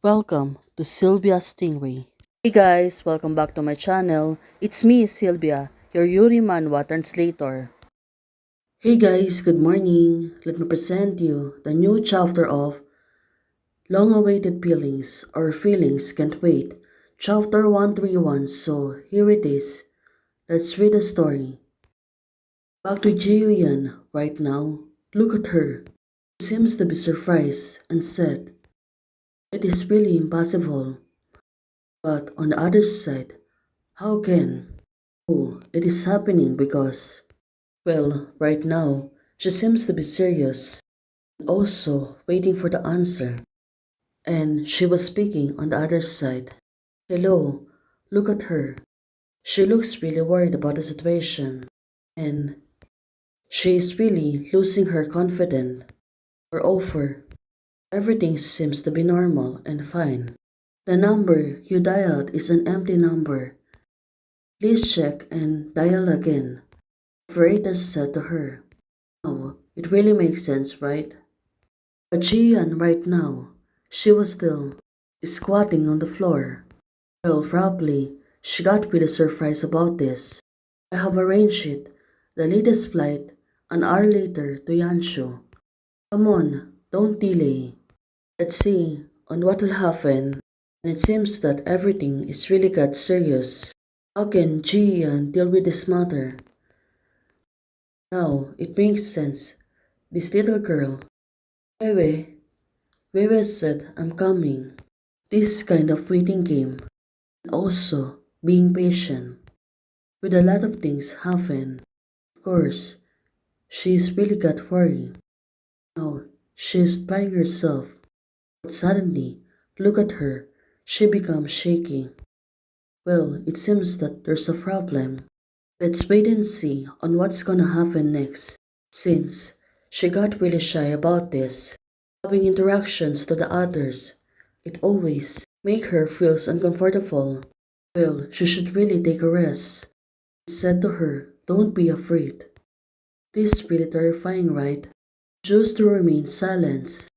Welcome to Sylvia Stingray. Hey guys, welcome back to my channel. It's me, Sylvia, your Yuri Manhwa translator. Hey guys, good morning. Let me present you the new chapter of Long-Awaited Feelings or Feelings Can't Wait, chapter 131. So here it is. Let's read the story. Back to Ji-Yuan right now. Look at her. She seems to be surprised and said, "It is really impossible." But on the other side, how can? Oh, it is happening because, well, right now, she seems to be serious, and also waiting for the answer. And she was speaking on the other side. Hello, look at her. She looks really worried about the situation, and she is really losing her confidence. Moreover, everything seems to be normal and fine. The number you dialed is an empty number. Please check and dial again. Operator said to her. Oh, it really makes sense, right? But Jian right now, she was still squatting on the floor. Well, probably, she got really surprised about this. I have arranged it, the latest flight, an hour later to Yanshu. Come on, don't delay. Let's see on what will happen. And it seems that everything is really got serious. How can Jian deal with this matter? Now, it makes sense. This little girl, Wewe, Wewe said, I'm coming. This kind of waiting game, and also being patient, with a lot of things happen. Of course, she's really got worried. Now, she's trying herself, but suddenly, look at her, she becomes shaky. Well, it seems that there's a problem. Let's wait and see on what's gonna happen next, since she got really shy about this. Having interactions to the others, it always make her feels uncomfortable. Well, she should really take a rest. He said to her, don't be afraid. This is really terrifying, right? Choose to remain silent.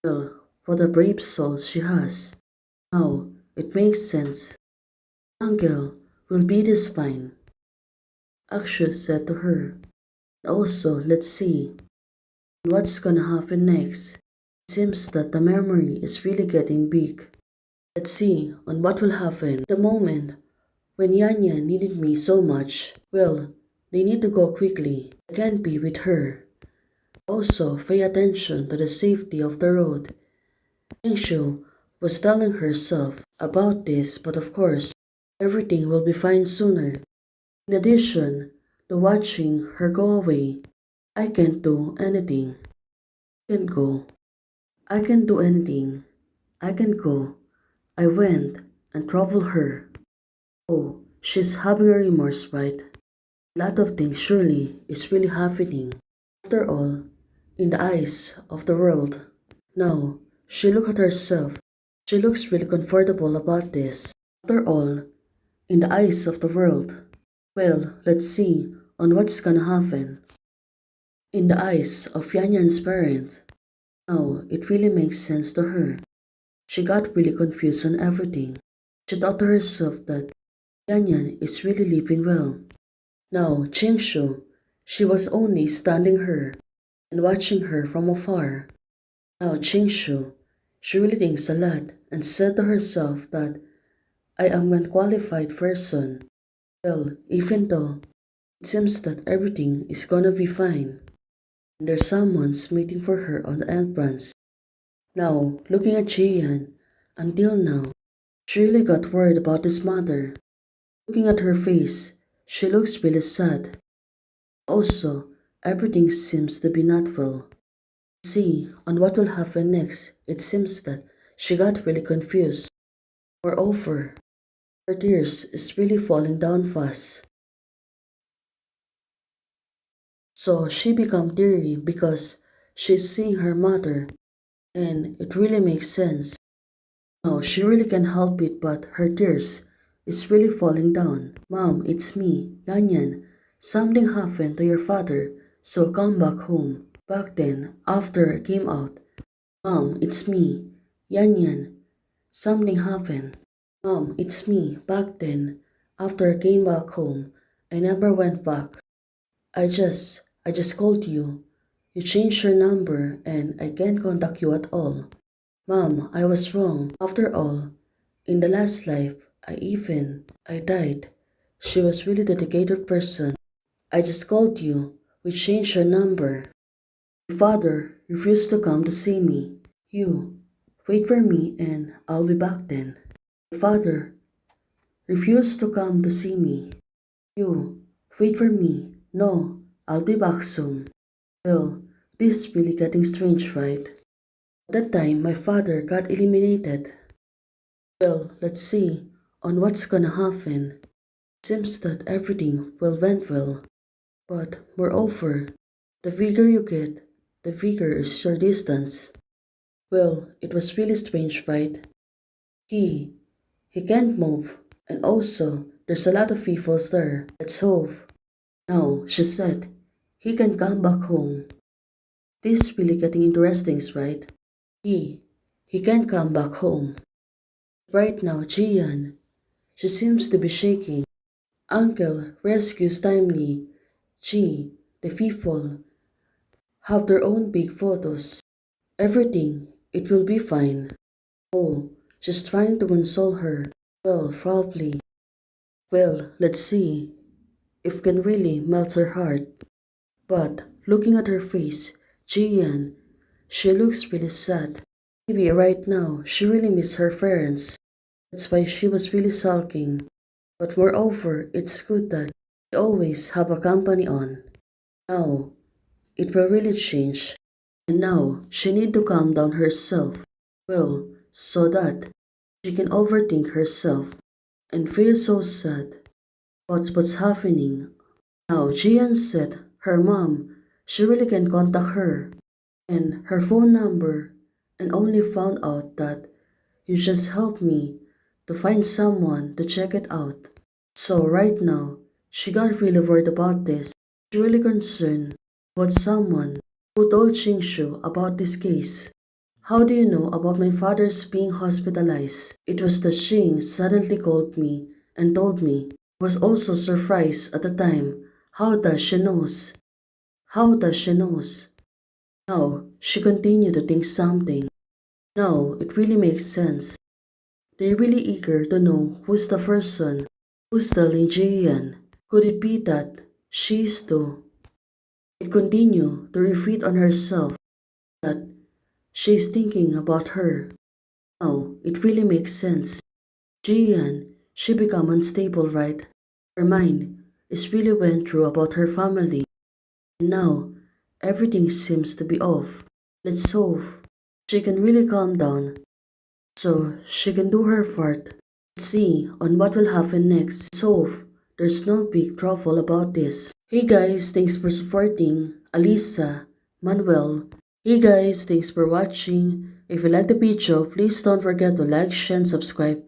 Well, what a brave soul she has. Now, it makes sense. Uncle will be this fine. Akshay said to her. Also, let's see what's gonna happen next. It seems that the memory is really getting big. Let's see on what will happen the moment when Yanya needed me so much. Well, they need to go quickly. I can't be with her. Also, pay attention to the safety of the road. Engshu was telling herself about this, but of course, everything will be fine sooner. In addition to watching her go away, I can't do anything. I can go. I can do anything. I can go. I went and troubled her. Oh, she's having a remorse, right? A lot of things surely is really happening. After all, in the eyes of the world. Now, she look at herself. She looks really comfortable about this. After all, in the eyes of the world. Well, let's see on what's gonna happen. In the eyes of Yanyan's parents. Now, it really makes sense to her. She got really confused on everything. She thought to herself that Yanyan is really living well. Now, Chingshu, she was only standing her and watching her from afar. Now, Chingshu, she really thinks a lot and said to herself that I am an unqualified person. Well, even though it seems that everything is gonna be fine, and there's someone's waiting for her on the entrance. Now, looking at Jian, until now, she really got worried about this matter. Looking at her face, she looks really sad. Also, everything seems to be not well. See, on what will happen next, it seems that she got really confused. Moreover, her tears is really falling down fast. So she become teary because she's seeing her mother, and it really makes sense. Now she really can't help it but her tears is really falling down. Mom, it's me, Yanyan. Something happened to your father, so come back home. Back then, after I came out, Mom, it's me, Yanyan. Something happened. Mom, it's me. Back then, after I came back home, I never went back. I just called you. You changed your number and I can't contact you at all. Mom, I was wrong. After all, in the last life, I died. She was really dedicated person. I just called you. We changed your number. My father refused to come to see me. You, wait for me and I'll be back then. My father refused to come to see me. You, wait for me. No, I'll be back soon. Well, this is really getting strange, right? At that time, my father got eliminated. Well, let's see on what's gonna happen. Seems that everything went well. But moreover, the bigger you get, the bigger is your distance. Well, it was really strange, right? He, he can't move. And also, there's a lot of people there. Let's hope. Now, she said, he can come back home. This is really getting interesting, right? He, he can come back home. Right now, Jian, she seems to be shaking. Uncle rescues timely. Gee, the people have their own big photos. Everything, it will be fine. Oh, she's trying to console her. Well, probably. Well, let's see if can really melt her heart. But looking at her face, Jian, she looks really sad. Maybe right now she really miss her parents. That's why she was really sulking. But moreover, it's good that they always have a company on. Now, it will really change. And now, she need to calm down herself. Well, so that she can overthink herself and feel so sad about what's happening. Now, Jian said her mom, she really can contact her and her phone number and only found out that you just helped me to find someone to check it out. So right now, she got really worried about this. She really concerned about someone who told Chingshu about this case. How do you know about my father's being hospitalized? It was that Xing suddenly called me and told me. I was also surprised at the time. How does she knows? How does she knows? Now, she continued to think something. Now, it really makes sense. They're really eager to know who's the person who's telling Jian. Could it be that she's too? It continued to repeat on herself that she's thinking about her. Now, it really makes sense. Jian, she become unstable, right? Her mind is really went through about her family. And now, everything seems to be off. Let's hope she can really calm down so she can do her part. Let's see on what will happen next. Let's hope there's no big trouble about this. Hey guys, thanks for supporting Alisa, Manuel. Hey guys, thanks for watching. If you like the video, please don't forget to like, share, and subscribe.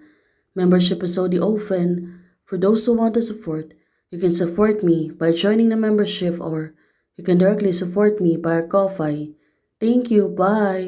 Membership is already open. For those who want to support, you can support me by joining the membership or you can directly support me by Ko-Fi. Thank you, bye!